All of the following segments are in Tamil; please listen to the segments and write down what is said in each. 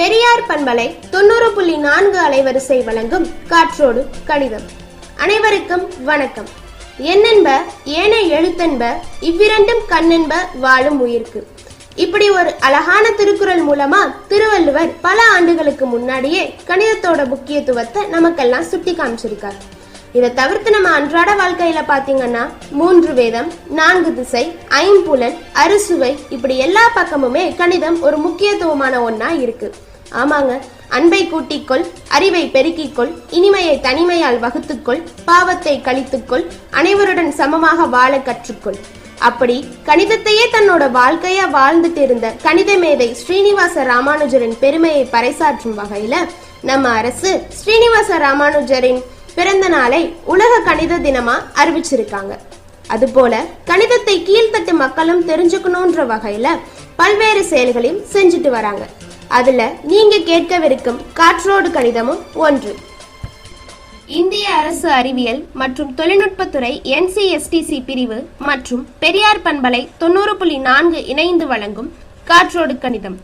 பெரியார் பண்பலை 90.4 அலைவரிசை வழங்கும் காற்றோடு கணிதம். அனைவருக்கும் வணக்கம். எண்ணென்ப ஏனை எழுத்தென்ப இவ்விரண்டும் கண்ணென்ப வாழும் உயிர்க்கு. இப்படி ஒரு அழகான திருக்குறள் மூலமா திருவள்ளுவர் பல ஆண்டுகளுக்கு முன்னாடியே கணிதத்தோட முக்கியத்துவத்தை நமக்கெல்லாம் சுட்டி காமிச்சிருக்கார். இதை தவிர்த்து நம்ம அன்றாட வாழ்க்கையில பாத்தீங்கன்னா 3 வேதம், 4 திசை, ஐம்புலன், அறுசுவை, இப்படி எல்லா பக்கமுமே கணிதம் ஒரு முக்கியத்துவமான ஒன்னா இருக்கு. ஆமாங்க, அன்பை கூட்டிக்கொள், அறிவை பெருக்கிக்கொள், இனிமையை தனிமையால் வகுத்துக்கொள், பாவத்தை கழித்துக்கொள், அனைவருடன் சமமாக வாழ கற்றுக்கொள். அப்படி கணிதத்தையே தன்னோட வாழ்க்கையா வாழ்ந்துட்டு இருந்த கணித மேதை ஸ்ரீனிவாச ராமானுஜரின் பெருமையை பறைசாற்றும் வகையில நம்ம அரசு ஸ்ரீனிவாச ராமானுஜரின் பிறந்த நாளை உலக கணித தினமா அறிவிச்சிருக்காங்க. அதுபோல கணிதத்தை கீழ்த்தட்டு மக்களும் தெரிஞ்சுக்கணும்ன்ற வகையில பல்வேறு செயல்களையும் செஞ்சுட்டு வராங்க. அதுல நீங்க கேட்கவிருக்கும் காற்றோடு கணிதமும் ஒன்று. இந்திய அரசு அறிவியல் மற்றும் தொழில்நுட்பத்துறை NCSTC பிரிவு மற்றும் பெரியார் பண்பலை 90.4 இணைந்து வழங்கும் காற்றோடு கணிதம்.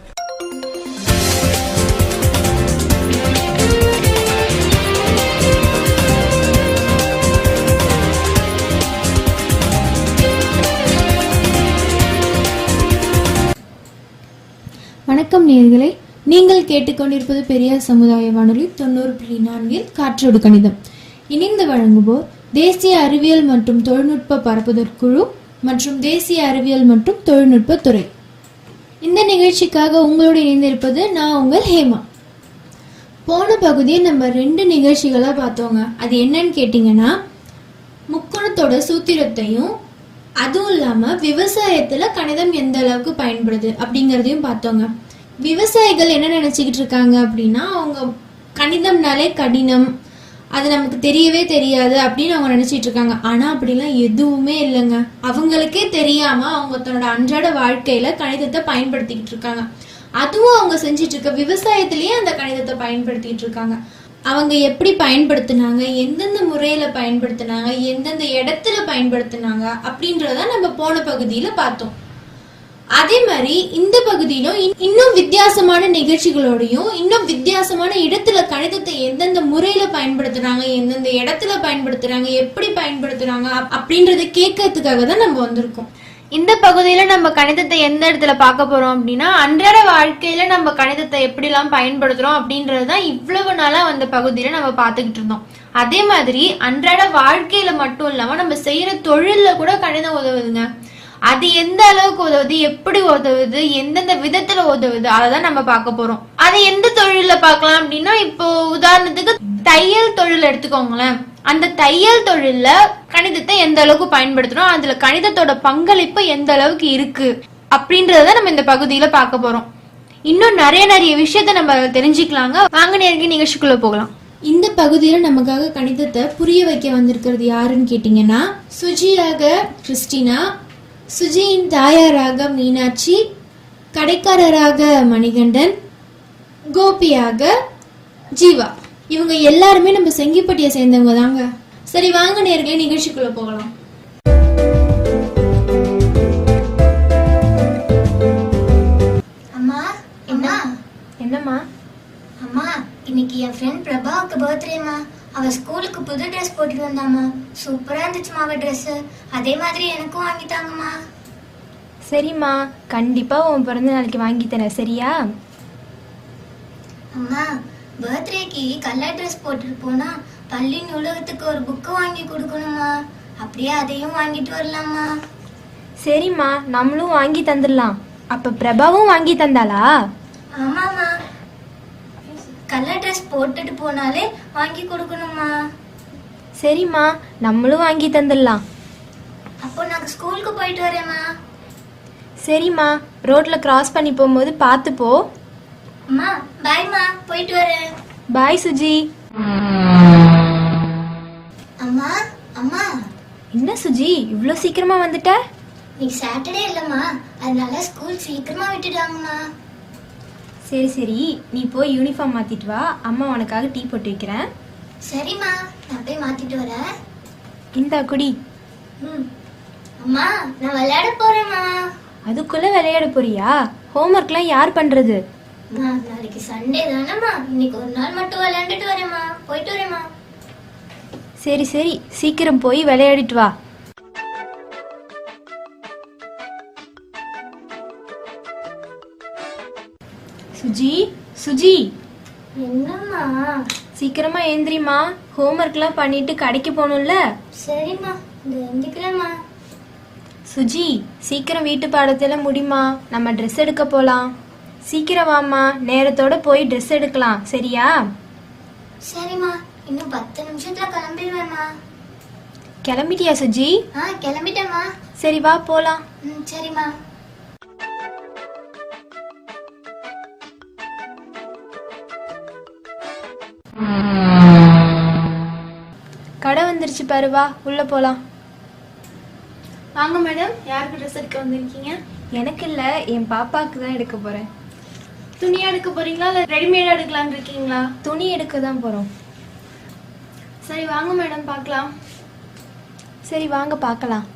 வணக்கம் நேயர்களே, நீங்கள் கேட்டுக்கொண்டிருப்பது பெரியார் சமுதாய வானொலி 90.4 காற்றோடு கணிதம். இணைந்து வழங்குவோர் தேசிய அறிவியல் மற்றும் தொழில்நுட்ப பரப்புதற் குழு மற்றும் தேசிய அறிவியல் மற்றும் தொழில்நுட்ப துறை. இந்த நிகழ்ச்சிக்காக உங்களோடு இணைந்திருப்பது நான் உங்கள் ஹேமா. போன பகுதியை நம்ம 2 நிகழ்ச்சிகளா பார்த்தோங்க. அது என்னன்னு கேட்டீங்கன்னா, முக்கோணத்தோட சூத்திரத்தையும் அதுவும் இல்லாம விவசாயத்துல கணிதம் எந்த அளவுக்கு பயன்படுது அப்படிங்கறதையும் பார்த்தோங்க. விவசாயிகள் என்ன நினைச்சுக்கிட்டு இருக்காங்க அப்படின்னா, அவங்க கணிதம்னாலே கடினம், அது நமக்கு தெரியவே தெரியாது அப்படின்னு அவங்க நினைச்சிட்டு இருக்காங்க. ஆனா அப்படிலாம் எதுவுமே இல்லைங்க. அவங்களுக்கே தெரியாம அவங்க தன்னோட அன்றாட வாழ்க்கையில கணிதத்தை பயன்படுத்திக்கிட்டு இருக்காங்க. அதுவும் அவங்க செஞ்சிட்டு இருக்க விவசாயத்திலேயே அந்த கணிதத்தை பயன்படுத்திக்கிட்டு இருக்காங்க. அவங்க எப்படி பயன்படுத்தினாங்க, எந்தெந்த முறையில பயன்படுத்தினாங்க, எந்தெந்த இடத்துல பயன்படுத்தினாங்க அப்படின்றத நம்ம போன பகுதியில பார்த்தோம். அதே மாதிரி இந்த பகுதியிலும் இன்னும் வித்தியாசமான நிகழ்ச்சிகளோடையும் இன்னும் வித்தியாசமான இடத்துல கணிதத்தை எந்தெந்த முறையில பயன்படுத்துறாங்க, எந்தெந்த இடத்துல பயன்படுத்துறாங்க, எப்படி பயன்படுத்துறாங்க அப்படின்றத கேட்கறதுக்காக தான் நம்ம வந்திருக்கோம். இந்த பகுதியில நம்ம கணிதத்தை எந்த இடத்துல பார்க்க போறோம் அப்படின்னா, அன்றாட வாழ்க்கையில நம்ம கணிதத்தை எப்படிலாம் பயன்படுத்துறோம் அப்படின்றதுதான் இவ்வளவு நாளா அந்த பகுதியில நம்ம பார்த்துக்கிட்டு இருந்தோம். அதே மாதிரி அன்றாட வாழ்க்கையில மட்டும் இல்லாம நம்ம செய்யற தொழில்ல கூட கணிதம் உதவுதுங்க. அது எந்த அளவுக்கு உதவுது, எப்படி உதவுது, எந்தெந்த விதத்துல உதவுது, அதான் நம்ம பார்க்க போறோம். அது எந்த தொழில பார்க்கலாம் அப்படின்னா, இப்போ உதாரணத்துக்கு தையல் தொழில் எடுத்துக்கோங்களேன். அந்த தையல் தொழில்ல கணிதத்தை எந்த அளவுக்கு பயன்படுத்துறோம், அதுல கணிதத்தோட பங்களிப்பு எந்த அளவுக்கு இருக்கு அப்படின்றத நம்ம இந்த பகுதியில பார்க்க போறோம். இன்னும் நிறைய விஷயத்த நம்ம தெரிஞ்சுக்கலாங்க. வாங்க நேரடி நிகழ்ச்சிக்குள்ள போகலாம். இந்த பகுதியில நமக்காக கணிதத்தை புரிய வைக்க வந்திருக்கிறது யாருன்னு கேட்டீங்கன்னா, சுஜியாக கிறிஸ்டினா, சுஜியின் தாயாராக மீனாட்சி, கடைக்காரராக மணிகண்டன், கோபியாக ஜீவா. இவங்க எல்லாருமே நம்ம செங்கிப்பட்டியை சேர்ந்தவங்க தாங்க. சரி, வாங்க நேர்களே நிகழ்ச்சிக்குள்ள போகலாம். அம்மா, அம்மா, என்னம்மா? அம்மா, இன்னைக்கு என் ஃப்ரெண்ட் பிரபாவுக்கு பர்த்டேமா. அவ ஸ்கூலுக்கு புது ட்ரெஸ் போட்டுட்டு வந்தாமா. சூப்பரா இருந்துச்சுமா அவ ட்ரெஸ். அதே மாதிரி எனக்கும் வாங்கிட்டாங்கம்மா. சரிம்மா, கண்டிப்பா உன் பிறந்த நாளைக்கு வாங்கி தரேன், சரியா? அம்மா, பர்த்டேக்கு கலர் ட்ரெஸ் போட்டுட்டு போனா பள்ளி நூலகத்துக்கு ஒரு புக்கு வாங்கி கொடுக்கணுமா. அப்படியே அதையும் வாங்கிட்டு வரலாமா? சரிம்மா, நம்மளும் வாங்கி தந்துடலாம். அப்ப பிரபாவும் வாங்கி தந்தாளா? ஆமாமா, கலர் ட்ரெஸ் போட்டுட்டு போனாலே வாங்கி கொடுக்கணுமா. சரிம்மா, நம்மளும் வாங்கி தந்துடலாம். அப்போ நாங்க ஸ்கூலுக்கு போயிட்டு வரேம்மா. சரிம்மா, ரோட்ல கிராஸ் பண்ணி போகும்போது பார்த்து போ. அம்மா, பாய்மா, போயிட்டு வரேன். பாய் சுஜி. அம்மா, அம்மா. என்ன சுஜி, இவ்வளோ சீக்கிரமா வந்துட்ட? நீ சாட்டர்டே இல்லம்மா, அதனால ஸ்கூல் சீக்கிரமா விட்டுட்டாங்கம்மா. சரி, நீ போய் யூனிஃபார்ம் மாத்திட்டு வா. அம்மா உனக்காக டீ போட்டு வைக்கிறேன். சரிம்மா, நான் போய் மாத்திட்டு வரேன். இந்தா குடி. அம்மா, நான் விளையாட போறேம்மா. அதுக்குள்ள விளையாட போறியா? ஹோம்ஒர்க்லாம் யார் பண்றது? அம்மா நாளைக்கு சண்டே தானேம்மா, இன்னைக்கு ஒரு நாள் மட்டும் விளையாண்டுட்டு வரேம்மா, போயிட்டு வரேம்மா. சரி சரி, சீக்கிரம் போய் விளையாடிட்டு வா. சுஜி, சுஜி, என்னம்மா? சீக்கிரமா ஏந்திரிமா. ஹோம்ஒர்க்லாம் பண்ணிட்டு கடைக்கு போகணும்ல. சரிம்மா, இந்த எந்திக்கிறேம்மா. சுஜி, சீக்கிரம் வீட்டு பாடத்தெல்லாம் முடிமா, நம்ம ட்ரெஸ் எடுக்க போலாம். சீக்கிரம் வாம்மா, நேரத்தோட போய் ட்ரெஸ் எடுக்கலாம், சரியா? சரிம்மா, இன்னும் 10 நிமிஷத்துல கிளம்பிடுவேம்மா. கிளம்பிட்டியா சுஜி? கிளம்பிட்டேம்மா. சரி வா போலாம். சரிம்மா. கடை வந்துருச்சு பாரு, வா உள்ள போலாம். வாங்க மேடம், யாருக்கு ட்ரெஸ் எடுக்க வந்திருக்கீங்க? எனக்கு இல்ல, என் பாப்பாக்கு தான் எடுக்க போறேன். துணியா எடுக்க போறீங்களா இல்ல ரெடிமேடா எடுக்கலாம்னு இருக்கீங்களா? துணி எடுக்க தான் போறோம். சரி வாங்க மேடம் பார்க்கலாம். சரி வாங்க பார்க்கலாம்.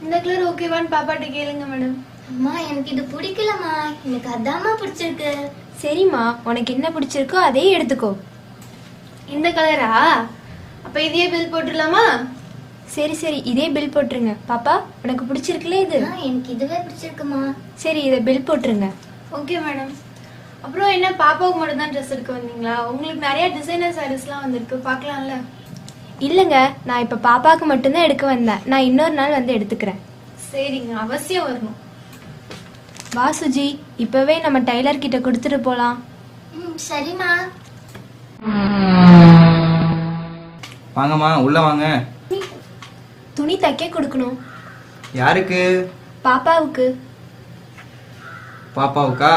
இந்த கலர் ஓகேவான்னு பாப்பாட்ட கேளுங்க மேடம். அம்மா எனக்கு இது பிடிக்கலம்மா, எனக்கு அதாம்மா பிடிச்சிருக்கு. சரிம்மா, உனக்கு என்ன பிடிச்சிருக்கோ அதே எடுத்துக்கோ. இந்த கலரா? அப்ப இதையே பில் போட்டுடலாமா? சரி சரி, இதே பில் போட்டுருங்க. பாப்பா உனக்கு பிடிச்சிருக்குல்ல இது? எனக்கு இதுவே பிடிச்சிருக்குமா. சரி, இதை பில் போட்டுருங்க. Okay madam. அப்புறம் என்ன, பாப்பாவுக்கு மட்டும் தான் ட்ரெஸ் எடுக்க வந்தீங்களா? உங்களுக்கு நிறைய டிசைனர் சாரீஸ்லாம் வந்திருக்கு, பார்க்கலாம்ல? இல்லைங்க, நான் இப்போ பாப்பாவுக்கு மட்டும்தான் எடுக்க வந்தேன். நான் இன்னொரு நாள் வந்து எடுத்துக்கிறேன். சரிங்க, அவசியம் வரணும். வா சுஜி, இப்பவே நம்ம டைலர் கிட்ட கொடுத்துட்டு போலாம். சரிம்மா. வாங்கம்மா, உள்ள வாங்க. துணி தைக்க கொடுக்கணும். யாருக்கு? பாப்பாவுக்கு. பாப்பாவுக்கா?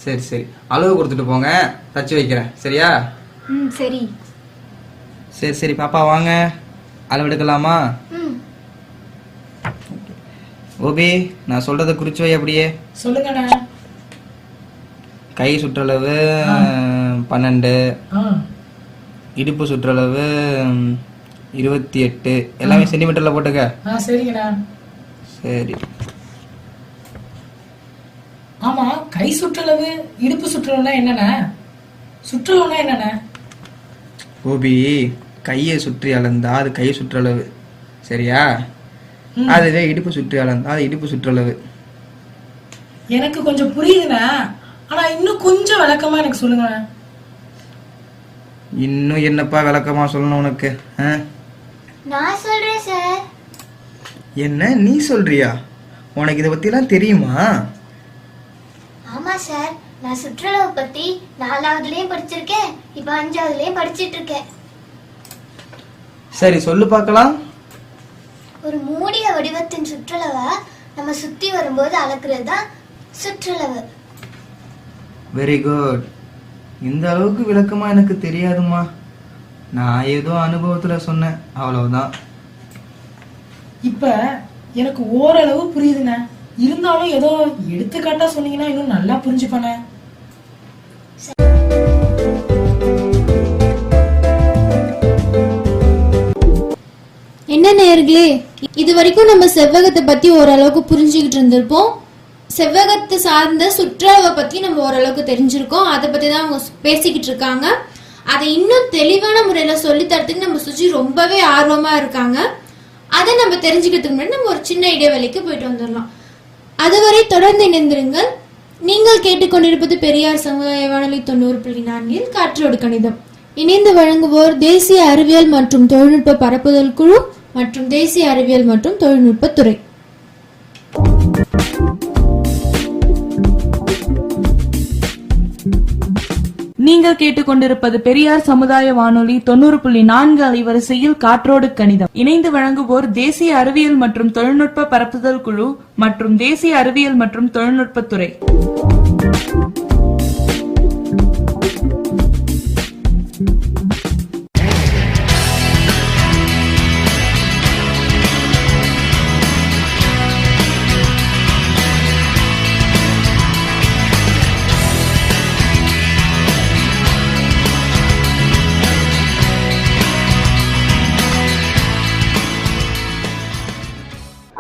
சரி சரி, அளவு கொடுத்துட்டு போங்க, தச்சு வைக்கிறேன், சரியா? சரி சரி சரி, பாப்பா வாங்க, அளவு எடுக்கலாமா? ஓபி, நான் சொல்றத குறிச்சு வை அப்படியே. சொல்லுங்கண்ணா. கை சுற்றளவு 12, இடுப்பு சுற்றளவு 28, எல்லாமே சென்டிமீட்டர்ல போட்டுக்க. சரிங்கண்ணா. சரி. ஆமா, கை சுற்றளவு இடுப்பு சுற்றளவுனா என்னண்ணா? சுற்றளவுனா என்னண்ணா? ஓபி, கையை சுற்றி அளந்தா அது கை சுற்றளவு, சரியா? அதுவே இடுப்பு சுற்றி அளந்தா அது இடுப்பு சுற்றளவு. எனக்கு கொஞ்சம் புரியுதுண்ணா, ஆனா இன்னும் கொஞ்சம் விளக்கமா எனக்கு சொல்லுங்க. இன்னும் என்னப்பா விளக்கமா சொல்லணும் உனக்கு? நான் சொல்றேன் சார். என்ன நீ சொல்றியா? உனக்கு இதை பத்திலாம் தெரியுமா? ஆமா சார், நான் சுற்றுலாவை பத்தி 4வதுலயும் படிச்சிருக்கேன், இப்ப 5வதுலயும் படிச்சிட்டு இருக்கேன். சரி சொல்லு பார்க்கலாம். ஒரு மூடிய வடிவத்தின் சுற்றளவை நம்ம சுத்தி வரும்போது அளக்குறது தான் சுற்றளவு. Very good. இந்த அளவுக்கு விளக்கமா எனக்கு தெரியாதுமா. நான் ஏதோ அனுபவத்துல சொன்னேன், அவ்வளவுதான். இப்ப எனக்கு ஓரளவு புரியுதுண்ணா, இருந்தாலும் ஏதோ எடுத்துக்காட்டா சொன்னீங்கன்னா இன்னும் நல்லா புரிஞ்சுப்பேண்ணே. என்ன நேயர்களே, இது வரைக்கும் நம்ம செவ்வகத்தை பத்தி ஓரளவுக்கு புரிஞ்சுக்கிட்டு இருந்திருப்போம். செவ்வகத்தை சார்ந்த சுற்றுலாவை பத்தி நம்ம ஓரளவுக்கு தெரிஞ்சிருக்கோம். அதை பத்தி தான் அவங்க பேசிக்கிட்டு இருக்காங்க. அதை இன்னும் தெளிவான முறையில சொல்லி தரத்துக்கு நம்ம சுஜி ரொம்பவே ஆர்வமா இருக்காங்க. அதை நம்ம தெரிஞ்சுக்கிறதுக்கு முன்னாடி நம்ம ஒரு சின்ன இடைவெளிக்கு போயிட்டு வந்துடலாம். அதுவரை தொடர்ந்து இணைந்திருங்கள். நீங்கள் கேட்டுக்கொண்டிருப்பது பெரியார் சமுதாய வானொலி 90.4 காற்றோடு கணிதம். இணைந்து வழங்குவோர் தேசிய அறிவியல் மற்றும் தொழில்நுட்ப பரப்புதல் குழு மற்றும் தேசிய அறிவியல் மற்றும் தொழில்நுட்பத்துறை. நீங்கள் கேட்டுக்கொண்டிருப்பது பெரியார் சமுதாய வானொலி 90.4 அலைவரிசையில் காற்றோடு கணிதம். இணைந்து வழங்குவோர் தேசிய அறிவியல் மற்றும் தொழில்நுட்ப பரப்புதல் குழு மற்றும் தேசிய அறிவியல் மற்றும் தொழில்நுட்பத்துறை.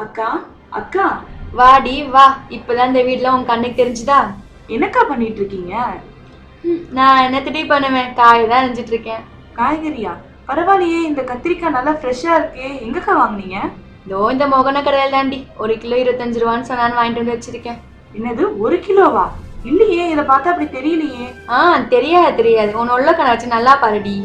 அக்கா, அக்கா வாடி வா. இப்பதான் இந்த வீட்ல உன் கண்ணுக்கு தெரிஞ்சுதா? என்னக்கா பண்ணிட்டு இருக்கீங்க? நான் என்ன திட்டி பண்ணுவேன், காய் தான் அரிஞ்சிட்டு இருக்கேன். காய்கறியா? பரவாயில்லையே, இந்த கத்திரிக்காய் நல்லா ஃப்ரெஷ்ஷா இருக்கே. எங்கக்கா வாங்குனீங்க? இதோ இந்த மோகன கடையில் தாண்டி 1 கிலோ 25 ரூபான்னு சொன்னான்னு வாங்கிட்டு வந்து வச்சிருக்கேன். என்னது 1 கிலோவா? இல்லையே, இத பார்த்தா அப்படி தெரியலையே. தெரியாது உன் உள்ள கண்ணை வச்சு நல்லா பாருடி.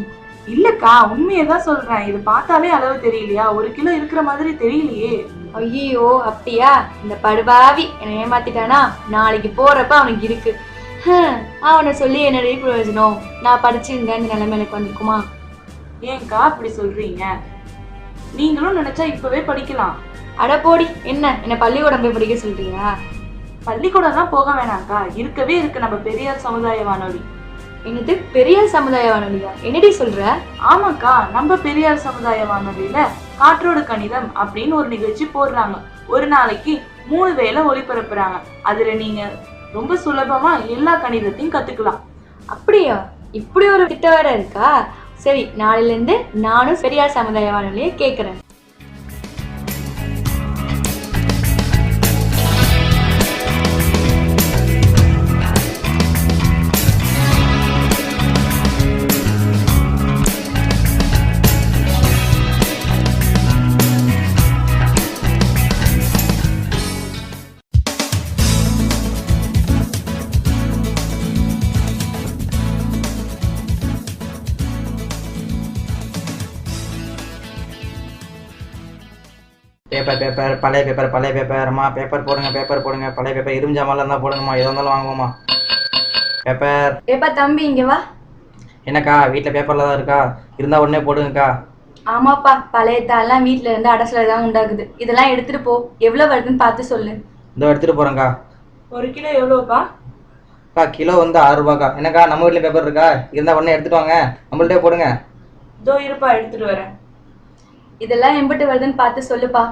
இல்லக்கா, உண்மையதான் சொல்றேன். இது பார்த்தாலே அளவு தெரியலையா? 1 கிலோ இருக்கிற மாதிரி தெரியலையே. ஐயோ அப்படியா? இந்த படுபாவி என்னை ஏமாத்திட்டானா? நாளைக்கு போறப்ப அவனுக்கு இருக்கு. அவனை சொல்லி என்னுடைய பிரயோஜனம்? நான் படிச்சிருந்தேன் இந்த நிலைமை எனக்கு வந்திருக்குமா? ஏன்க்கா அப்படி சொல்றீங்க? நீங்களும் நினைச்சா இப்பவே படிக்கலாம். அட போடி, என்ன பள்ளிக்கூடம் போய் படிக்க சொல்றியா? பள்ளிக்கூடம்லாம் போக வேணாம்க்கா, இருக்கவே இருக்கு நம்ம பெரியார் சமுதாய வானொலி. என்னது பெரியார் சமுதாய வானொலியா? என்னடி சொல்ற? ஆமாக்கா, நம்ம பெரியார் சமுதாய வானொலியில காற்றோடு கணிதம் அப்படின்னு ஒரு நிகழ்ச்சி போடுறாங்க. ஒரு நாளைக்கு 3 வேளை ஒளிபரப்புறாங்க. அதுல நீங்க ரொம்ப சுலபமா எல்லா கணிதத்தையும் கத்துக்கலாம். அப்படியா? இப்படி ஒரு திட்டம் வேற இருக்கா? சரி, நாளையில இருந்து நானும் பெரியார் சமுதாய வானொலியை கேட்கிறேன். பேப்பர் பழைய பேப்பர் அம்மா, பேப்பர் போடுங்க பழைய பேப்பர், இருஞ்சாமலாம் இருந்தால் போடுங்கம்மா, எதாக இருந்தாலும் வாங்குவோம்மா. பேப்பர். ஏப்பா தம்பி இங்க வா. என்னக்கா வீட்டில் பேப்பரில் தான் இருக்கா? இருந்தால் உடனே போடுங்கக்கா. ஆமாப்பா, பழைய தாள்லாம் வீட்டுல இருந்து அடசல தான் உண்டாகுது. இதெல்லாம் எடுத்துட்டு போ. எவ்வளவு வருதுன்னு பார்த்து சொல்லு. இதோ எடுத்துகிட்டு போகிறேங்க்கா. 1 கிலோ எவ்வளோப்பா? அக்கா கிலோ வந்து 6 ரூபாக்கா. என்னக்கா நம்ம வீட்டில் பேப்பர் இருக்கா? இருந்தால் உடனே எடுத்துட்டு வாங்க, நம்மள்ட்டே போடுங்க. இதோ இருப்பா, எடுத்துட்டு வரேன். இதெல்லாம் எம்பிட்டு வருதுன்னு பார்த்து சொல்லுப்பா.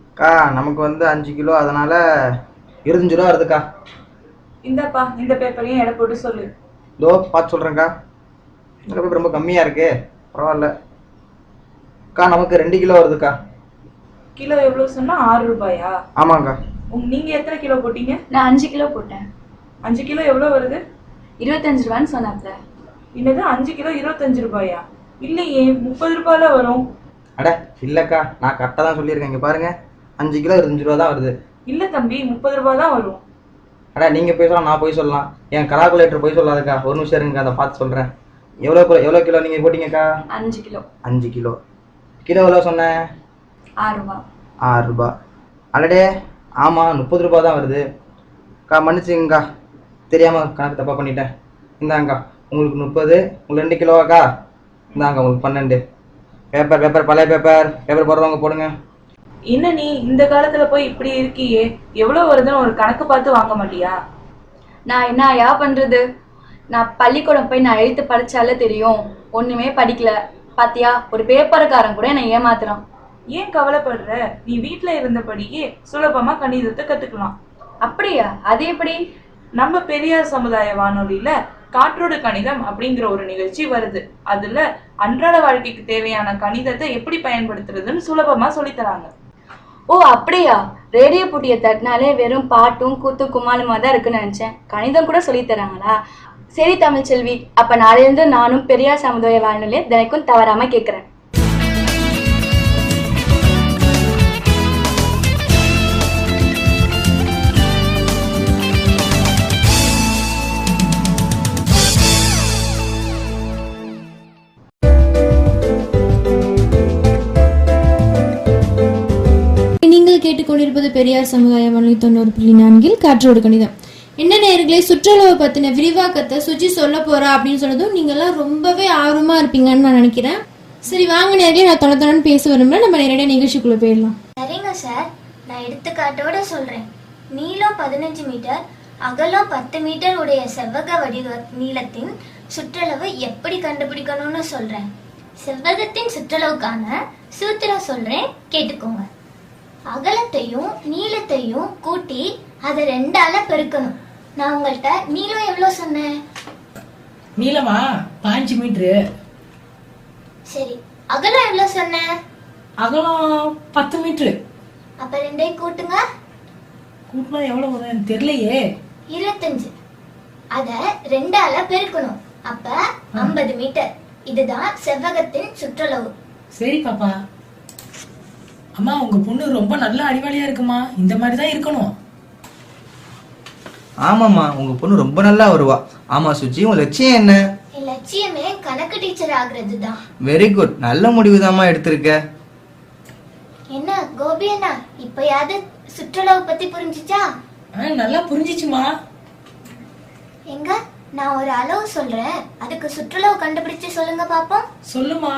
அக்கா நமக்கு வந்து 5 கிலோ, அதனால 25 ரூபா வருதுக்கா. இந்தப்பா, இந்த பேப்பரையும் எடை போட்டு சொல்லு. இதோ பார்த்து சொல்கிறேங்க்கா. இந்த பேப்பர் ரொம்ப கம்மியாக இருக்கு, பரவாயில்ல. அக்கா நமக்கு 2 கிலோ வருதுக்கா. கிலோ எவ்வளவு சொன்னா? 6 ரூபாயா? ஆமாங்க்கா. நீங்க எத்தனை கிலோ போட்டீங்க? நான் 5 கிலோ போட்டேன். 5 கிலோ எவ்வளவு வருது? 25 ரூபான்னு சொன்னாப்ல. என்னது 5 கிலோ 25 ரூபாயா? இல்லையே, 30 ரூபாயில வரும். அட இல்லைக்கா, நான் கரெக்டாக தான் சொல்லியிருக்கேன். இங்கே பாருங்க, 5 கிலோ 25 ரூபா தான் வருது. இல்ல தம்பி, 30 ரூபாய் தான் வரும். அட நீங்கள் போய் சொல்லலாம், நான் போய் சொல்லலாம். என் கலாக்குலேட்டர் போய் சொல்லாதுக்கா. ஒரு நிமிஷம் இருங்க, அதை பார்த்து சொல்கிறேன். எவ்வளோ கிலோ நீங்கள் போட்டீங்கக்கா? 5 கிலோ. 5 கிலோ. கிலோ எவ்வளோ சொன்னேன்? 6 ரூபா. 6 ரூபா. அடடே ஆமாம், 30 ரூபா தான் வருது. அக்கா மன்னிச்சுங்கக்கா, தெரியாமல் கணக்கு தப்பாக பண்ணிட்டேன். இந்தாங்கக்கா உங்களுக்கு 30, உங்களுக்கு 2 கிலோவாக்கா. இந்தாங்க உங்களுக்கு 12. பேப்பர் பழைய பேப்பர் போடுறவங்க போடுங்க. என்ன நீ இந்த காலத்துல போய் இப்படி இருக்கியே, எவ்வளவு வருதுன்னு ஒரு கணக்கு பார்த்து வாங்க மாட்டியா? நான் என்னயா பண்றது? நான் பள்ளிக்கூடம் போய் நான் எழுத்து படிச்சாலே தெரியும், ஒண்ணுமே படிக்கல. பாத்தியா, ஒரு பேப்பர்காரன் கூட என்னை ஏமாத்துறான். ஏன் கவலைப்படுற? நீ வீட்டுல இருந்தபடியே சுலபமா கணிதத்தை கத்துக்கலாம். அப்படியா? அது எப்படி? நம்ம பெரியார் சமுதாய வானொலியில காற்றோடு கணிதம் அப்படிங்கிற ஒரு நிகழ்ச்சி வருது. அதுல அன்றாட வாழ்க்கைக்கு தேவையான கணிதத்தை எப்படி பயன்படுத்துறதுன்னு சுலபமா சொல்லித்தராங்க. ஓ அப்படியா? ரேடியோ போட்டியை தட்டினாலே வெறும் பாட்டும் கூத்து குமாலுமா தான் இருக்குன்னு நினைச்சேன். கணிதம் கூட சொல்லி தராங்களா? சரி தமிழ்ச்செல்வி, அப்ப நாளையிலிருந்து நானும் பெரியார் சமுதாய வானொலியை தினைக்கும் தவறாம கேட்கிறேன். நீங்கள் கேட்டுக்கொண்டிருப்பது பெரியார் சமுதாய வானொலி 90.4 காற்றோடு கணிதம். என்ன நேயர்களே, சுற்றுலாவை பத்தின விரிவாக்கத்தை சுஜி சொல்ல போறா அப்படின்னு சொன்னதும் நீங்கெல்லாம் ரொம்பவே ஆர்வமா இருப்பீங்கன்னு நான் நினைக்கிறேன். சரி வாங்க நேயர்களே, நான் தொடர்ந்து பேச விரும்புறேன். நம்ம நேரடியாக நிகழ்ச்சிக்குள்ள போயிடலாம். சரிங்க சார், நான் எடுத்துக்காட்டோட சொல்றேன். நீளம் 15 மீட்டர், அகலம் 10 மீட்டர் உடைய செவ்வக வடிவ நீளத்தின் சுற்றளவு எப்படி கண்டுபிடிக்கணும்னு சொல்றேன். செவ்வகத்தின் சுற்றளவுக்கான சூத்திரம் சொல்றேன், கேட்டுக்கோங்க. அகலத்தையும் நீளத்தையும் கூட்டி அதை 2ஆல பெருக்கணும். நான் உங்கள்கிட்ட நீளம் எவ்வளவு சொன்னேன்? நீளமா 5 மீட்டரு. சரி, அகலம் எவ்வளவு சொன்னேன்? அகலம் 10 மீட்டரு. அப்ப 2ஐயும் கூட்டுங்க. கூட்டினா எவ்வளவு வரும் தெரியலையே. 25. அத 2ஆல பெருக்கணும். அப்ப 50 மீட்டர். இதுதான் செவ்வகத்தின் சுற்றளவு. சரி பாப்பா. அம்மா உங்க பொண்ணு ரொம்ப நல்ல அறிவாளியா இருக்குமா, இந்த மாதிரி தான் இருக்கணும். ஆமாம்மா, உங்க பொண்ணு ரொம்ப நல்லா வருவா. ஆமா சுஜி, உங்க லட்சியம் என்ன? என் லட்சியமே கணக்கு டீச்சர் ஆகுறது தான். வெரி குட், நல்ல முடிவுதாம்மா எடுத்திருக்க. என்ன கோபி அண்ணா, இப்பயாவது சுற்றளவு பத்தி புரிஞ்சுச்சா? நல்லா புரிஞ்சிச்சுமா. எங்க நான் ஒரு அளவு சொல்றேன், அதுக்கு சுற்றளவு கண்டுபிடிச்சு சொல்லுங்க பாப்போம். சொல்லுமா.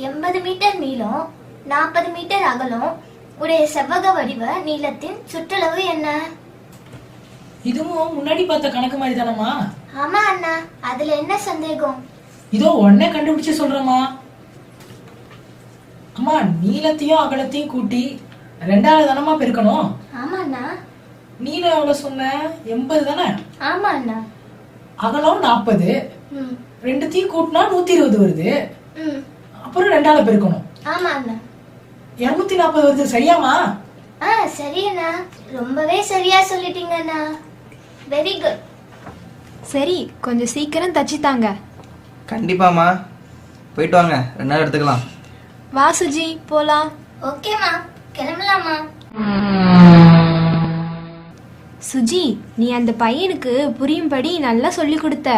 80 மீட்டர் நீளம், 40 மீட்டர் அகலம் உடைய செவ்வக வடிவ நீளத்தின் சுற்றளவு என்ன? இதுவும் முன்னாடி பார்த்த கணக்கு மாதிரி தானம்மா? ஆமா அண்ணா, அதுல என்ன சந்தேகம்? இதோ உடனே கண்டுபிடிச்சு சொல்றேம்மா. அம்மா, நீளத்தையும் அகலத்தையும் கூட்டி 2ஆல தானம்மா பெருக்கணும். ஆமா அண்ணா. நீளம் எவ்வளவு சொன்ன? 80 தானே? ஆமா அண்ணா. அகலம் 40. ம். ரெண்டுத்தையும் கூட்டினா 120 வருது. ம். அப்புறம் 2ஆல பெருக்கணும். ஆமா அண்ணா. 240 வருது. சரியாமா? சரி அண்ணா, ரொம்பவே சரியா சொல்லிட்டீங்க அண்ணா. Very good. சரி, கொஞ்சம் சீக்கிரம் தச்சுத்தாங்க. கண்டிப்பாம்மா, போயிட்டு வாங்க, 2 நாள் எடுத்துக்கலாம். வா சுஜி, போலாம். ஓகேமா, கிளம்பலாமா? சுஜி, நீ அந்த பையனுக்கு புரியும்படி நல்லா சொல்லி கொடுத்த.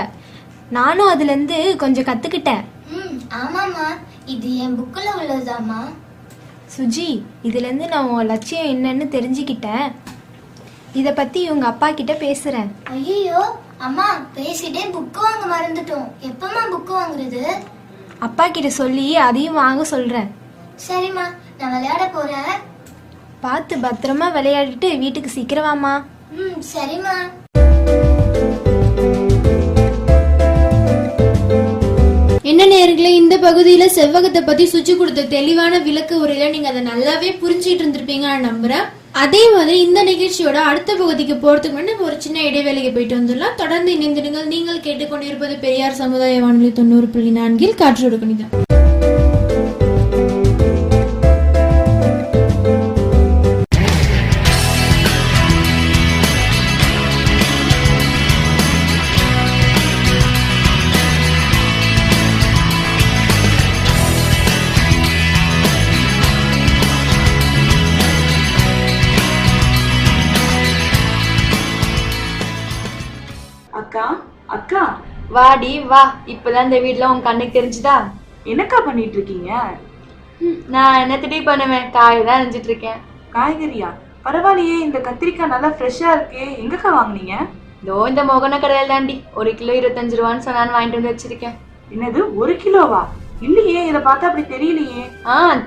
நானும் அதுல இருந்து கொஞ்சம் கத்துக்கிட்டேன். ஆமாமா, இது என் புக்ல உள்ளதாமா. சுஜி, இதுல இருந்து நான் உன் லட்சியம் என்னன்னு தெரிஞ்சுக்கிட்டேன். இத பத்தி உங்க அப்பா கிட்ட பேசுறேன். ஐயோ அம்மா, பேசிட்டே புக் வாங்க மறந்துட்டோம். எப்பமா புக் வாங்குறது? அப்பா கிட்ட சொல்லி அதையும் வாங்க சொல்றேன். சரிம்மா, நான் விளையாட போறேன். பார்த்து பத்திரமா விளையாடிட்டு வீட்டுக்கு சீக்கிரம் வாமா. சரிம்மா. என்ன நேயர்களே, இந்த பகுதியில செவ்வகத்தை பத்தி சுஜி கொடுத்த தெளிவான விளக்க உரையில நீங்க அதை நல்லாவே புரிஞ்சுட்டு இருந்திருப்பீங்க நான் நம்புறேன். அதே மாதிரி இந்த நிகழ்ச்சியோட அடுத்த பகுதிக்கு போறதுக்கு முன்னாடி நம்ம ஒரு சின்ன இடைவேளைக்கு போயிட்டு வந்துடலாம். தொடர்ந்து இணைந்திருங்கள். நீங்கள் கேட்டுக்கொண்டிருப்பது பெரியார் சமுதாய வானொலி 90.4 காற்றோடு கணிதம். அக்கா, அக்கா, வாடி வா. இப்பதான் இந்த வீட்டுல உன் கண்ணுக்கு தெரிஞ்சுதா? என்னக்கா பண்ணிட்டு இருக்கீங்க? நான் என்ன திடீர் பண்ணுவேன், காய் தான் அரைஞ்சிட்டு இருக்கேன். காய்கறியா? பரவாயில்லையே, இந்த கத்திரிக்காய் நல்லா ஃப்ரெஷ்ஷா இருக்கே. எங்கக்கா வாங்குனீங்க? இதோ இந்த மோகன கடையில் தாண்டி 1 கிலோ 25 ரூபான்னு சொன்னான்னு வாங்கிட்டு வந்து வச்சிருக்கேன். என்னது, 1 கிலோவா? இல்லையே, இத பார்த்தா அப்படி தெரியலையே.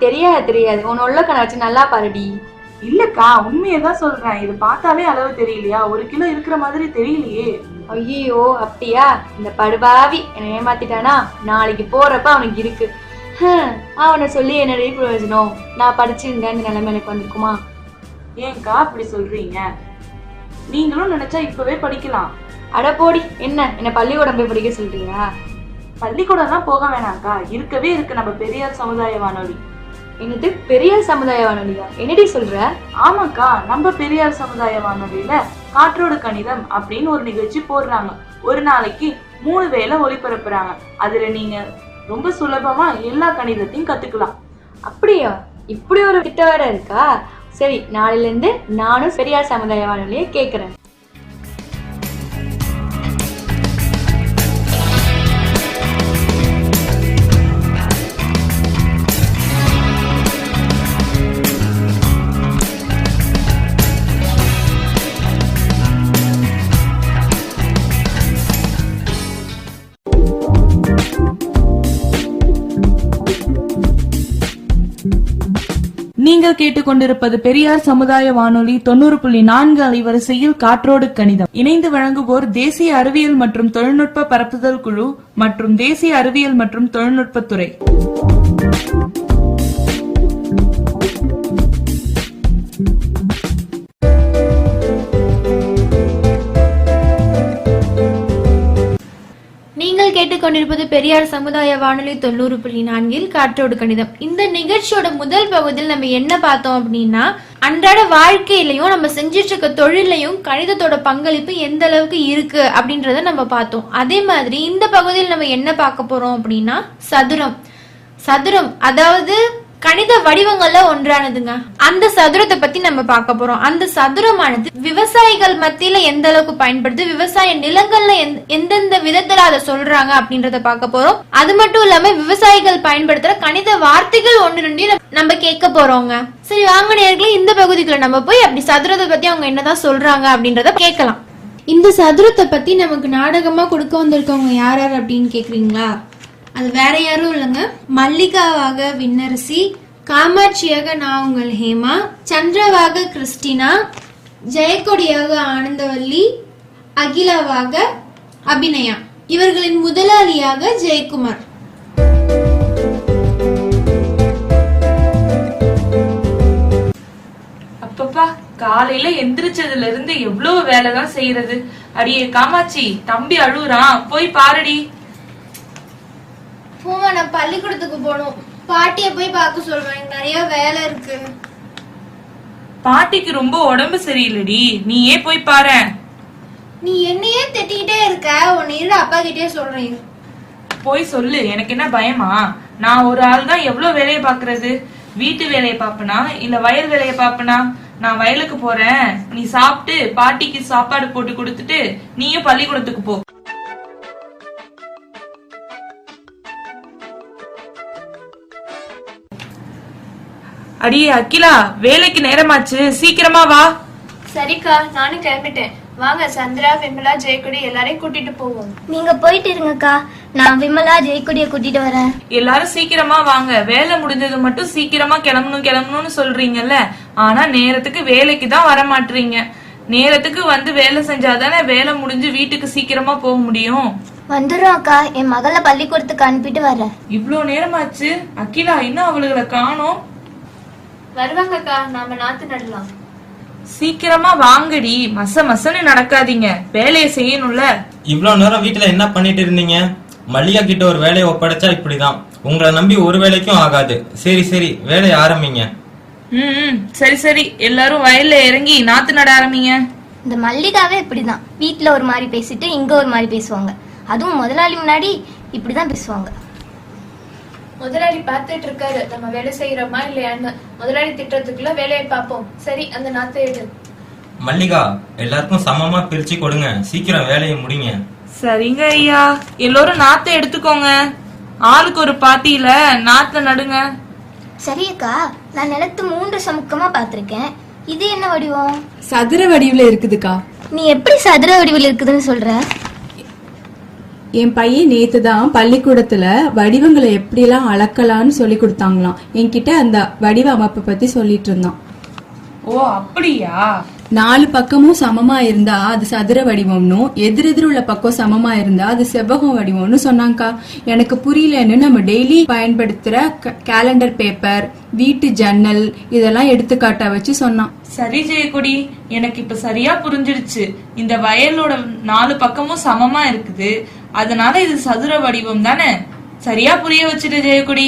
தெரியாது. உன் உள்ள கண்ணை வச்சு நல்லா பாருடி. இல்லக்கா, உண்மையதான் சொல்றேன். இது பார்த்தாலே அளவு தெரியலையா? 1 கிலோ இருக்கிற மாதிரி தெரியலையே. ஐயோ அப்படியா? இந்த படுபாவி என்னை ஏமாத்திட்டானா? நாளைக்கு போறப்ப அவனுக்கு இருக்கு. அவனை சொல்லி என்னடி பிரயோஜனம்? நான் படிச்சிருந்தேன் இந்த நிலைமை எனக்கு வந்திருக்குமா? ஏன்க்கா அப்படி சொல்றீங்க? நீங்களும் நினைச்சா இப்பவே படிக்கலாம். அட போடி, என்ன பள்ளிக்கூடம் போய் படிக்க சொல்றியா? பள்ளிக்கூடம் தான் போக வேணாம்க்கா, இருக்கவே இருக்கு நம்ம பெரியார் சமுதாய வானொலி. என்னது பெரியார் சமுதாய வானொலியா? என்னடி சொல்ற? ஆமாக்கா, நம்ம பெரியார் சமுதாய வானொலியில காற்றோடு கணிதம் அப்படின்னு ஒரு நிகழ்ச்சி போடுறாங்க. ஒரு நாளைக்கு 3 வேளை ஒளிபரப்புறாங்க. அதுல நீங்க ரொம்ப சுலபமா எல்லா கணிதத்தையும் கத்துக்கலாம். அப்படியா? இப்படி ஒரு திட்டம் வேற இருக்கா? சரி, நாளையில இருந்து நானும் பெரியார் சமுதாய வானொலியை கேட்கிறேன். நீங்கள் கேட்டுக்கொண்டிருப்பது பெரியார் சமுதாய வானொலி 90.4 அலைவரிசையில் காற்றோடு கணிதம். இணைந்து வழங்குவோர் தேசிய அறிவியல் மற்றும் தொழில்நுட்ப பரப்புதல் குழு மற்றும் தேசிய அறிவியல் மற்றும் தொழில்நுட்பத்துறை. நீங்கள் கேட்டு கேட்டுக்கொண்டிருப்பது பெரியார் சமுதாய வானொலி 90.4 காற்றோடு கணிதம். இந்த நிகழ்ச்சியோட முதல் பகுதியில் நம்ம என்ன பார்த்தோம் அப்படின்னா, அன்றாட வாழ்க்கையிலையும் நம்ம செஞ்சிட்டு இருக்க தொழிலையும் கணிதத்தோட பங்களிப்பு எந்த அளவுக்கு இருக்கு அப்படின்றத நம்ம பார்த்தோம். அதே மாதிரி இந்த பகுதியில் நம்ம என்ன பார்க்க போறோம் அப்படின்னா, சதுரம் அதாவது கணித வடிவங்கள்ல ஒன்றானதுங்க. அந்த சதுரத்தை பத்தி நம்ம பார்க்க போறோம். அந்த சதுரமானது விவசாயிகள் மத்தியில எந்த அளவுக்கு பயன்படுது, விவசாய நிலங்கள்ல எந்தெந்த விதத்துல அதை சொல்றாங்க அப்படின்றத பார்க்க போறோம். அது மட்டும் இல்லாம விவசாயிகள் பயன்படுத்துற கணித வார்த்தைகள் ஒன்று ரெண்டையும் நம்ம கேட்க போறோங்க. சரி வாங்க நேயர்களே, இந்த பகுதிக்குள்ள நம்ம போய் அப்படி சதுரத்தை பத்தி அவங்க என்னதான் சொல்றாங்க அப்படின்றத கேட்கலாம். இந்த சதுரத்தை பத்தி நமக்கு நாடகமா கொடுக்க வந்திருக்கவங்க யார் யார் அப்படின்னு கேக்குறீங்களா? அது வேற யாரும் இல்லைங்க, மல்லிகாவாக விண்ணரசி, காமாட்சியாக நான் உங்கள் ஹேமா, சந்திரவாக கிறிஸ்டினா, ஜெயக்கொடியாக ஆனந்தவல்லி, அகிலாவாக அபிநயா, இவர்களின் முதலாளியாக ஜெயக்குமார். அப்பப்பா, காலையில எந்திரிச்சதுல இருந்து எவ்வளவு வேலைதான் செய்யறது. அடியே காமாட்சி, தம்பி அழுகுறான், போய் பாருடி. பூமா, நான் பள்ளிக்கூடத்துக்கு போகணும். பாட்டிய போய் பார்க்க சொல்றேன், நிறைய வேலை இருக்கு. பாட்டிக்கு ரொம்ப உடம்பு சரியில்லடி, நீயே போய் பாரு. நீ என்னையே திட்டிகிட்டே இருக்க, உன்னை அப்பா கிட்டே சொல்றேன். போய் சொல்லு, எனக்கு என்ன பயமா? நான் ஒரு ஆள் தான் எவ்வளவு வேலையை பாக்குறது? வீட்டு வேலையை பாப்பனா இல்ல வயல் வேலையை பாப்பனா? நான் வயலுக்கு போறேன், நீ சாப்பிட்டு பாட்டிக்கு சாப்பாடு போட்டு கொடுத்துட்டு நீயும் பள்ளிக்கூடத்துக்கு போ. அடியே அகிலா, வேலைக்கு நேரமாச்சு, சீக்கிரமா வா. சரிக்கா, நானும் கிளம்பிட்டேன். வாங்க, சந்திரா, விமலா, ஜெயக்குடி எல்லாரையும் கூட்டிட்டு போவோம். நீங்க போயிட்டு இருங்கக்கா, நான் விமலா ஜெயக்குடிய கூட்டிட்டு வரேன். எல்லாரும் சீக்கிரமா வாங்க. வேலை முடிஞ்சது மட்டும் சீக்கிரமா கிளம்பணும்னு சொல்றீங்கல்ல, ஆனா நேரத்துக்கு வேலைக்கு தான் வர மாட்டீங்க. நேரத்துக்கு வந்து வேலை செஞ்சாதானே வேலை முடிஞ்சு வீட்டுக்கு சீக்கிரமா போக முடியும். வந்துடும் அக்கா, என் மகளை பள்ளிக்கூடத்துக்கு அனுப்பிட்டு வரேன். இவ்ளோ நேரமாச்சு, அகிலா இன்னும் அவளுகளை காணோம். வருவாங்கக்கா, நாம நாத்து நடலாம். சீக்கிரமா வாங்கடி, மசன்னு நடக்காதீங்க, வேலையை செய்யணும்ல. இவ்வளவு நேரம் வீட்டுல என்ன பண்ணிட்டு இருந்தீங்க? மல்லிகா கிட்ட ஒரு வேலையை ஒப்படைச்சா இப்படிதான். உங்களை நம்பி ஒரு வேலைக்கும் ஆகாது. சரி வேலையை ஆரம்பிங்க. சரி, எல்லாரும் வயல்ல இறங்கி நாத்து நட ஆரம்பிங்க. இந்த மல்லிகாவே இப்படிதான், வீட்டுல ஒரு மாதிரி பேசிட்டு இங்க ஒரு மாதிரி பேசுவாங்க. அதுவும் முதலாளி முன்னாடி இப்படிதான் பேசுவாங்க. முதலாளி பார்த்துட்டு இருக்காரு நம்ம வேலை செய்யறோமா இல்லையான்னு. முதலாளி திட்டத்துக்குள்ள வேலையை பார்ப்போம். சரி, அந்த நாத்தை எடு. மல்லிகா, எல்லாருக்கும் சமமா பிரிச்சு கொடுங்க, சீக்கிரம் வேலையை முடிங்க. சரிங்க ஐயா, எல்லோரும் நாத்தை எடுத்துக்கோங்க. ஆளுக்கு ஒரு பாத்தியில நாத்தை நடுங்க. சரி அக்கா, நான் நிலத்து 3 சமுக்கமா பாத்திருக்கேன். இது என்ன வடிவம்? சதுர வடிவுல இருக்குதுக்கா. நீ எப்படி சதுர வடிவில் இருக்குதுன்னு சொல்ற? என் பையன் நேத்து தான் பள்ளிக்கூடத்துல வடிவங்களை எப்படி எல்லாம் அளக்கலாம்னு சொல்லி கொடுத்தாங்களாம். என்கிட்ட அந்த வடிவ அமைப்பை பத்தி சொல்லிட்டு இருந்தான். ஓ அப்படியா? 4 பக்கமும் சமமா இருந்தா அது சதுர வடிவம்னும், எதிரெதிர் உள்ள பக்கம் சமமா இருந்தா அது செவ்வகம் வடிவம்னு சொன்னாங்கக்கா. எனக்கு புரியலன்னு நம்ம டெய்லி பயன்படுத்துற கேலண்டர் பேப்பர், வீட்டு ஜன்னல் இதெல்லாம் எடுத்துக்காட்ட வச்சு சொன்னான். சரி ஜெயக்குடி, எனக்கு இப்ப சரியா புரிஞ்சிருச்சு. இந்த வயலோட 4 பக்கமும் சமமா இருக்குது, அதனால இது சதுர வடிவம் தானே. சரியா புரிய வச்சுட்டு ஜெயக்குடி.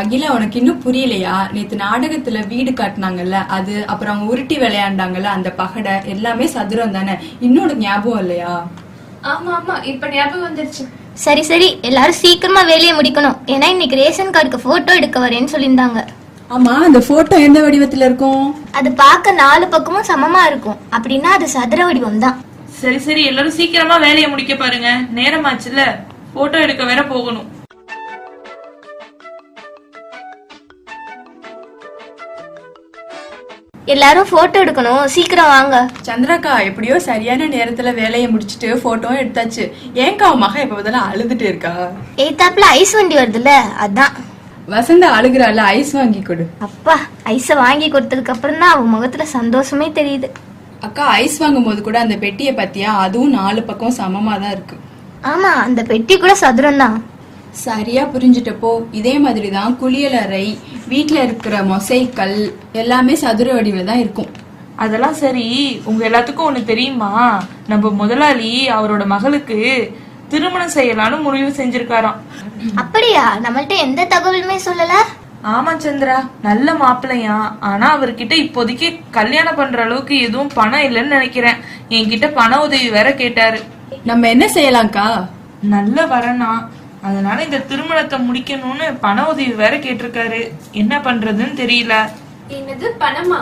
அகிலா, உனக்கு இன்னும் புரியலையா? நேத்து நாடகத்துல வீடு காட்டினாங்கல்ல, அது அப்புறம் அவங்க உருட்டி விளையாண்டாங்கல்ல, அந்த பகடை எல்லாமே சதுரம் தானே. இன்னொரு ஞாபகம் இல்லையா? ஆமா, இப்ப ஞாபகம் வந்துருச்சு. சரி, எல்லாரும் சீக்கிரமா வேலையை முடிக்கணும். ஏன்னா இன்னைக்கு ரேஷன் கார்டுக்கு போட்டோ எடுக்க வரேன்னு சொல்லியிருந்தாங்க. ஆமா, அந்த போட்டோ எந்த வடிவத்துல இருக்கும்? அது பார்க்க 4 பக்கமும் சமமா இருக்கும். அப்படின்னா அது சதுர வடிவம் தான். சரி, எல்லாரும் சீக்கிரமா வேலையை முடிக்க பாருங்க, நேரமாச்சுல, போட்டோ எடுக்க வேற போகணும். எல்லாரும் போட்டோ எடுக்கணும், சீக்கிரம் வாங்க. சந்திராக்கா, எப்படியோ சரியான நேரத்துல வேலையை முடிச்சிட்டு போட்டோ எடுத்தாச்சு. ஏன்க்கா மகன் எப்ப பதிலா அழுதுட்டு இருக்கா? ஏத்தாப்புல ஐஸ் வண்டி வருதுல்ல, அதான். வசந்தா அழுகுறாள், ஐஸ் வாங்கி கொடு. அப்பா, ஐஸ வாங்கி கொடுத்ததுக்கு அப்புறம் தான் அவன் முகத்துல சந்தோஷமே தெரியுது. அக்கா, ஐஸ் வாங்கும் போது கூட அந்த பெட்டியை பத்தியா, அதுவும் 4 பக்கம் சமமா தான் இருக்கு. ஆமா, அந்த பெட்டி கூட சதுரம் தான். சரியா புரிஞ்சுட்டப்போ. இதே மாதிரிதான் குளியலறை, வீட்டுல இருக்கிற மொசைக்கல் எல்லாமே சதுர வடிவில் தான் இருக்கும். அதெல்லாம் சரி, உங்க எல்லாத்துக்கும் ஒண்ணு தெரியுமா? நம்ம முதலாளி அவரோட மகளுக்கு திருமணம் செய்யலாம்னு முடிவு செஞ்சிருக்காராம். அப்படியா? நம்மள்ட்ட எந்த தகவலுமே சொல்லல. ஆமா சந்திரா, நல்ல மாப்பிள்ளையா. ஆனா அவர்கிட்ட இப்போதைக்கு கல்யாணம் பண்ற அளவுக்கு எதுவும் பணம் இல்லைன்னு நினைக்கிறேன். என்கிட்ட பண உதவி வேற கேட்டாரு. நம்ம என்ன செய்யலாம்க்கா? நல்ல வரனா, அதனால இந்த திருமணத்தை முடிக்கணும்னு பண உதவி வேற கேட்டிருக்காரு. என்ன பண்றதுன்னு தெரியல. என்னது பணமா?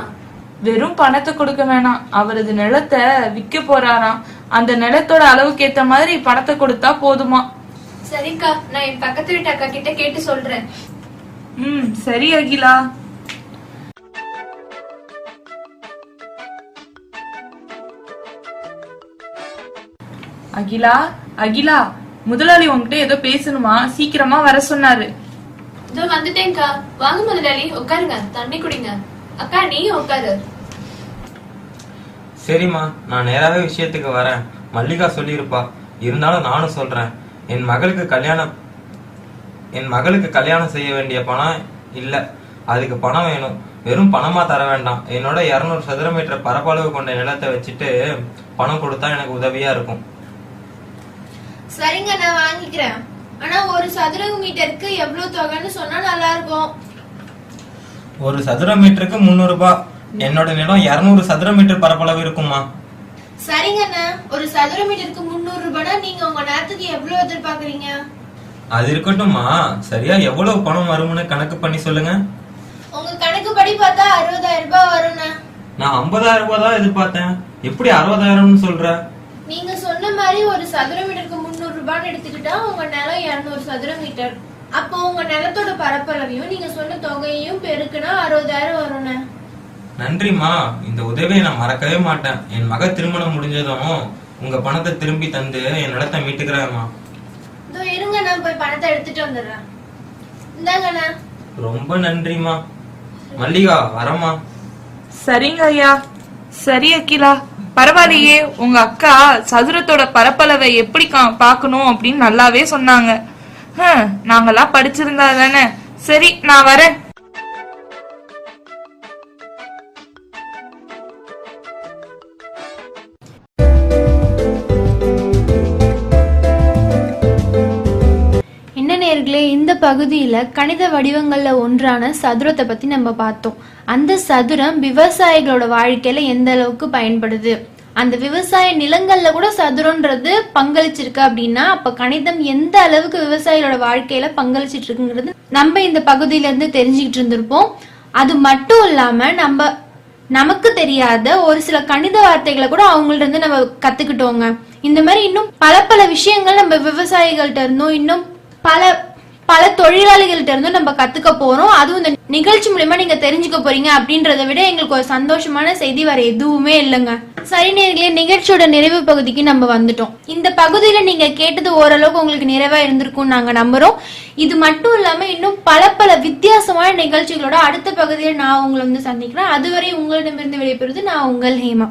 வெறும் பணத்தை கொடுக்க வேணாம், அவரது நிலத்தை விற்க போறாராம். அந்த நிலத்தோட அளவுக்கு ஏத்த மாதிரி பணத்தை கொடுத்தா போதுமா. சரிக்கா, நான் என் பக்கத்து வீட்டு அக்கா கிட்ட கேட்டு சொல்றேன். சரி அகிலா. அகிலா, அகிலா, முதலாளி உன்கிட்ட ஏதோ பேசணுமா, சீக்கிரமா வர சொன்னாரு. இதோ வந்துட்டேன்க்கா. வாங்க முதலாளி, உட்காருங்க, தண்ணி குடிங்க. அக்கா நீ உட்காரு. சரிம்மா, நான் நேராவே விஷயத்துக்கு வரேன். மல்லிகா சொல்லியிருப்பா, இருந்தாலும் நானும் சொல்றேன். என் மகளுக்கு கல்யாணம் செய்ய வேண்டிய பணம் இல்ல, அதுக்கு பணம் வேணும். வெறும் பணமா தர வேண்டாம். என்னோட 200 சதுர மீட்டர் பரப்பளவு கொண்ட நிலத்தை வச்சுட்டு பணம் கொடுத்தா எனக்கு உதவியா இருக்கும். சரிங்க, நான் வாங்கிக்கிறேன். ஆனா ஒரு சதுர மீட்டருக்கு எவ்வளவு தொகைன்னு சொன்னா நல்லா இருக்கும். ஒரு சதுர மீட்டருக்கு 300 ரூபாய். என்னோட நிலம் 200 சதுர மீட்டர் பரப்பளவு இருக்குமா? சரிங்கண்ணா, ஒரு சதுர மீட்டருக்கு 300 ரூபாய்னா நீங்க உங்க நேரத்துக்கு எவ்வளவு எதிர்பார்க்கறீங்க? அது இருக்கட்டும்மா, சரியா எவ்வளவு பணம் வரும்னு கணக்கு பண்ணி சொல்லுங்க. உங்க கணக்கு படி பார்த்தா 60,000 ரூபாய் வரும்ண்ணா. நான் 50,000 ரூபாய் தான் எதிர்பார்த்தேன். எப்படி 60,000 சொல்ற? நீங்க சொன்ன மாதிரி ஒரு சதுர மீட்டருக்கு 300 ரூபான்னு எடுத்துக்கிட்டா உங்க நிலம் 200 சதுர மீட்டர். அப்போ உங்க நிலத்தோட பரப்பளவையும் நீங்க சொன்ன தொகையையும் பெருக்குனா 60,000 வரும்ண்ணா. நன்றிமா, இந்த உதவியை நான் மறக்கவே மாட்டேன். என் மக திருமணம் முடிஞ்சதும் உங்க பணத்தை திரும்பி தந்து என் நிலத்தை மீட்டுக்கிறேம்மா. இதோ இருங்க, நான் போய் பணத்தை எடுத்துட்டு வந்துடுறேன். இந்தாங்கண்ணா. ரொம்ப நன்றிமா. மல்லிகா, வரமா? சரிங்க ஐயா. சரி அகிலா, பரவாயில்லையே, உங்க அக்கா சதுரத்தோட பரப்பளவை எப்படி பாக்கணும் அப்படின்னு நல்லாவே சொன்னாங்க. நாங்கெல்லாம் படிச்சிருந்தா தானே. சரி, நான் வரேன். நேயர்களே, இந்த பகுதியில கணித வடிவங்கள்ல ஒன்றான சதுரத்தை பத்தி நம்ம பார்த்தோம். அந்த சதுரம் விவசாயிகளோட வாழ்க்கையில எந்த அளவுக்கு பயன்படுது, அந்த விவசாய நிலங்கள்ல கூட சதுரம்ன்றது பங்களிச்சிருக்கு அப்படின்னா அப்ப கணிதம் எந்த அளவுக்கு விவசாயிகளோட வாழ்க்கையில பங்களிச்சிட்டு இருக்குங்கிறது நம்ம இந்த பகுதியில இருந்து தெரிஞ்சுக்கிட்டு இருந்திருப்போம். அது மட்டும் இல்லாம நமக்கு தெரியாத ஒரு சில கணித வார்த்தைகளை கூட அவங்கள்ட்ட இருந்து நம்ம கத்துக்கிட்டோங்க. இந்த மாதிரி இன்னும் பல விஷயங்கள் நம்ம விவசாயிகள்ட்ட இருந்தும் இன்னும் பல தொழிலாளிகள்ட்ட இருந்தும் நம்ம கத்துக்க போறோம். அதுவும் இந்த நிகழ்ச்சி மூலமா நீங்க தெரிஞ்சுக்க போறீங்க அப்படின்றத விட எங்களுக்கு ஒரு சந்தோஷமான செய்தி வேற எதுவுமே இல்லைங்க. சரி நேயர்களே, நிகழ்ச்சியோட நிறைவு பகுதிக்கு நம்ம வந்துட்டோம். இந்த பகுதியில நீங்க கேட்டது ஓரளவுக்கு உங்களுக்கு நிறைவா இருந்திருக்கும் நாங்க நம்புறோம். இது மட்டும் இல்லாம இன்னும் பல வித்தியாசமான நிகழ்ச்சிகளோட அடுத்த பகுதியில நான் உங்களை வந்து சந்திக்கிறேன். அதுவரை உங்களிடமிருந்து விடைபெறுவது நான் உங்கள் ஹேமா.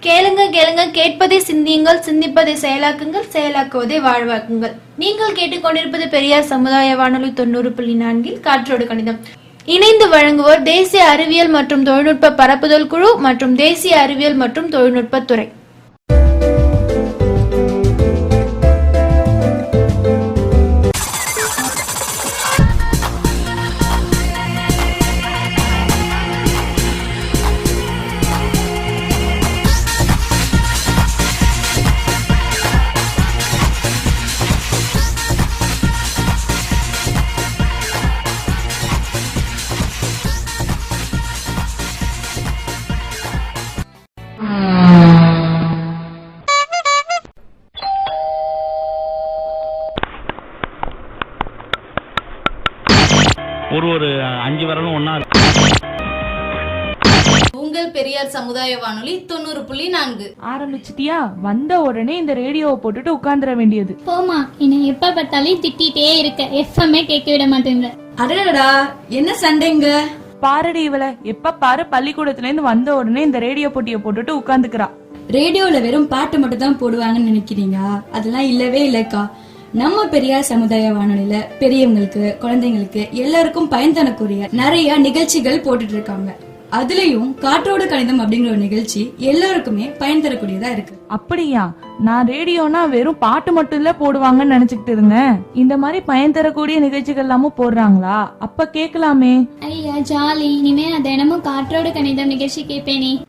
கேளுங்க, கேட்பதை சிந்தியுங்கள், சிந்திப்பதை செயலாக்குங்கள், செயலாக்குவதை வாழ்வாக்குங்கள். நீங்கள் கேட்டுக்கொண்டிருப்பது பெரியார் சமுதாய வானொலி 90.4 காற்றோடு கணிதம். இணைந்து வழங்குவோர் தேசிய அறிவியல் மற்றும் தொழில்நுட்ப பரப்புதல் குழு மற்றும் தேசிய அறிவியல் மற்றும் தொழில்நுட்பத்துறை. ஒரு 5 வரலும் ஒன்னா. உங்கள் பெரியார் சமுதாய வானொலி 90.4 ஆரம்பிச்சிட்டியா? வந்த உடனே இந்த ரேடியோவை போட்டுட்டு உட்கார்ந்துட வேண்டியது. போமா, என்னை எப்ப பார்த்தாலும் திட்டிகிட்டே இருக்க, எஃப்எம்ஏ கேட்க விட மாட்டேங்கிற. அடடா, என்ன சண்டைங்க? பாரடி இவள, எப்ப பாரு பள்ளிக்கூடத்துல இருந்து வந்த உடனே இந்த ரேடியோ போட்டியை போட்டுட்டு உட்கார்ந்துக்கிறா. ரேடியோல வெறும் பாட்டு மட்டும் தான் போடுவாங்கன்னு நினைக்கிறீங்க? அதெல்லாம் இல்லவே இல்லக்கா. நம்ம பெரியார் சமுதாய வானொலியில பெரியவங்களுக்கு, குழந்தைங்களுக்கு எல்லாருக்கும் பயன் தரக்கூடிய நிறைய நிகழ்ச்சிகள் போட்டுட்டு இருக்காங்க. அதுலயும் காற்றோடு கணிதம் அப்படிங்கிற ஒரு நிகழ்ச்சி எல்லாருக்குமே பயன் தரக்கூடியதா இருக்கு. அப்படியா? நான் ரேடியோனா வெறும் பாட்டு மட்டும் இல்ல போடுவாங்கன்னு நினைச்சுக்கிட்டு இருந்தேன். இந்த மாதிரி பயன் தரக்கூடிய நிகழ்ச்சிகள் எல்லாமும் போடுறாங்களா? அப்ப கேட்கலாமே. ஐயா ஜாலி, இனிமே நான் தினமும் காற்றோடு கணிதம் நிகழ்ச்சி கேட்பேனே.